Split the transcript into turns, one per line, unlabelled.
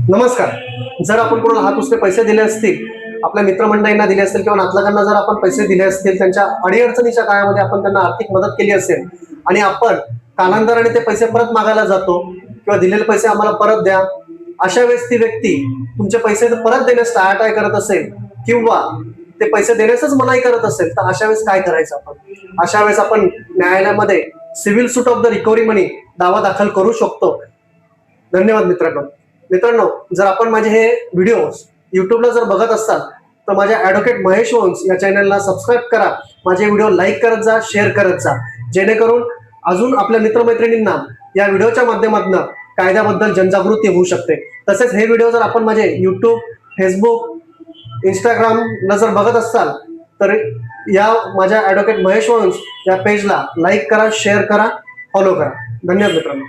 नमस्कार. जर आपण कोणाला हात उसने पैसे दिले असतील, आपल्या मित्रमंडळींना दिले असतील किंवा नातलगांना जर आपण पैसे दिले असतील, त्यांच्या अडीअडचणीच्या काळामध्ये आपण त्यांना आर्थिक मदत केली असेल आणि आपण कालांतराने ते पैसे परत मागायला जातो किंवा दिलेले पैसे आम्हाला परत द्या, अशा वेळेस ती व्यक्ती तुमचे पैसे परत देण्यास टाळाटाळ करत असेल किंवा ते पैसे देण्यासच मनाई करत असेल, तर अशा वेळेस काय करायचं आपण? अशा वेळेस आपण न्यायालयामध्ये civil suit of the recovery money दावा दाखल करू शकतो. धन्यवाद मित्रांनो, जर आपण माझे हे व्हिडिओ युट्यूबला जर बघत असाल तर माझ्या ॲडव्होकेट महेश वंश या चॅनलला सबस्क्राईब करा. माझे व्हिडिओ लाईक करत जा, शेअर करत जा, जेणेकरून अजून आपल्या मित्रमैत्रिणींना या व्हिडिओच्या माध्यमातून कायद्याबद्दल जनजागृती होऊ शकते. तसेच हे व्हिडिओ जर आपण माझे यूट्यूब, फेसबुक, इंस्टाग्रामला जर बघत असाल तर या माझ्या ॲडव्होकेट महेश वंश या पेजला लाईक करा, शेअर करा, फॉलो करा. धन्यवाद मित्रांनो.